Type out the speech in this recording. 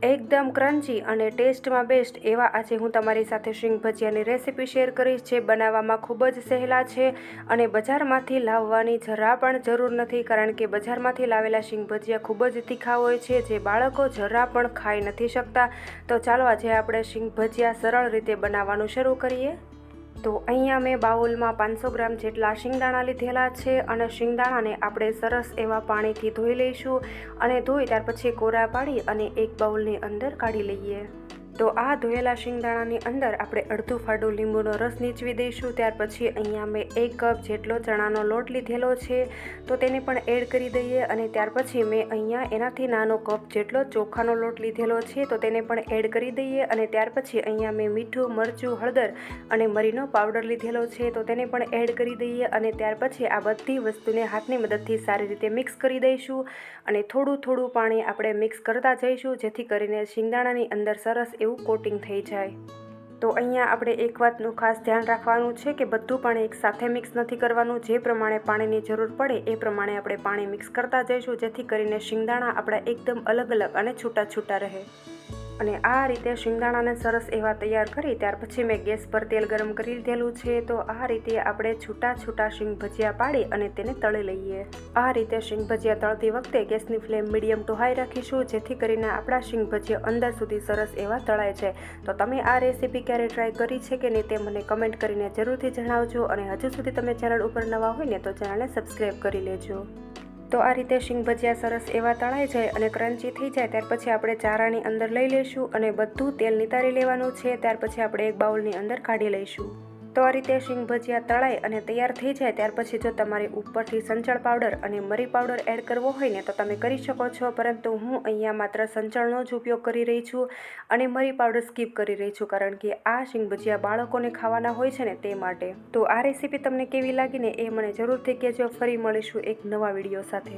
એકદમ ક્રન્ચી અને ટેસ્ટમાં બેસ્ટ એવા આજે હું તમારી સાથે શીંગ ભજીયાની રેસીપી શેર કરીશ, જે બનાવવામાં ખૂબ જ સહેલા છે અને બજારમાંથી લાવવાની જરા પણ જરૂર નથી, કારણ કે બજારમાંથી લાવેલા શીંગ ભજીયા ખૂબ જ તીખા હોય છે, જે બાળકો જરા પણ ખાઈ નથી શકતા। તો ચાલો આજે આપણે શીંગ ભજીયા સરળ રીતે બનાવવાનું શરૂ કરીએ। તો અહીંયા મેં બાઉલમાં 500 ગ્રામ જેટલા શિંગદાણા લીધેલા છે અને શિંગદાણાને આપણે સરસ એવા પાણીથી ધોઈ લઈશું અને ધોઈ ત્યાર પછી કોરા પાડી અને એક બાઉલની અંદર કાઢી લઈએ। તો આ ધોયેલા શિંગદાણાની અંદર આપણે અડધું ફાડું લીંબુનો રસ નીચવી દઈશું। ત્યાર પછી અહીંયા મેં 1 કપ જેટલો ચણાનો લોટ લીધેલો છે, તો તેને પણ એડ કરી દઈએ અને ત્યાર પછી મેં અહીંયા એનાથી નાનો કપ જેટલો ચોખાનો લોટ લીધેલો છે, તો તેને પણ એડ કરી દઈએ અને ત્યાર પછી અહીંયા મેં મીઠું, મરચું, હળદર અને મરીનો પાવડર લીધેલો છે, તો તેને પણ એડ કરી દઈએ અને ત્યાર પછી આ બધી વસ્તુને હાથની મદદથી સારી રીતે મિક્સ કરી દઈશું અને થોડું પાણી આપણે મિક્સ કરતા જઈશું, જેથી કરીને શિંગદાણાની અંદર સરસ એવું કોટિંગ થઈ જાય। તો અહીંયા આપણે એક વાતનું ખાસ ધ્યાન રાખવાનું છે કે બધું પાણી એક સાથે મિક્સ નથી કરવાનું, જે પ્રમાણે પાણીની જરૂર પડે એ પ્રમાણે આપણે પાણી મિક્સ કરતા જઈશું, જેથી કરીને શિંગદાણા આપણા એકદમ અલગ અને છૂટા રહે। અને આ રીતે શિંગદાણાને સરસ એવા તૈયાર કરી ત્યાર પછી મેં ગેસ પર તેલ ગરમ કરી લીધેલું છે। તો આ રીતે આપણે છૂટા શીંગ ભજીયા પાડી અને તેને તળી લઈએ। આ રીતે શીંગ ભજીયા તળતી વખતે ગેસની ફ્લેમ મીડિયમ ટુ હાઈ રાખીશું, જેથી કરીને આપણા શીંગ ભજીયા અંદર સુધી સરસ એવા તળાય છે। તો તમે આ રેસીપી ક્યારે ટ્રાય કરી છે કે નહીં તે મને કમેન્ટ કરીને જરૂરથી જણાવજો અને હજુ સુધી તમે ચેનલ ઉપર નવા હોય ને તો ચેનલને સબસ્ક્રાઈબ કરી લેજો। તો આ રીતે શીંગ ભજીયા સરસ એવા તળાઈ જાય અને ક્રન્ચી થઈ જાય ત્યાર પછી આપણે ચારાની અંદર લઈ લઈશું અને બધું તેલ નિતારી લેવાનું છે। ત્યાર પછી આપણે એક બાઉલની અંદર કાઢી લઈશું। તો આ રીતે શીંગ ભજીયા તળાઈ અને તૈયાર થઈ જાય ત્યાર પછી જો તમારે ઉપરથી સંચળ પાવડર અને મરી પાવડર એડ કરવો હોય ને તો તમે કરી શકો છો, પરંતુ હું અહીંયા માત્ર સંચળનો જ ઉપયોગ કરી રહી છું અને મરી પાવડર સ્કીપ કરી રહી છું, કારણ કે આ શીંગ ભજીયા બાળકોને ખાવાના હોય છે ને તે માટે। તો આ રેસીપી તમને કેવી લાગી ને એ મને જરૂરથી કહેજો। ફરી મળીશું એક નવા વિડીયો સાથે।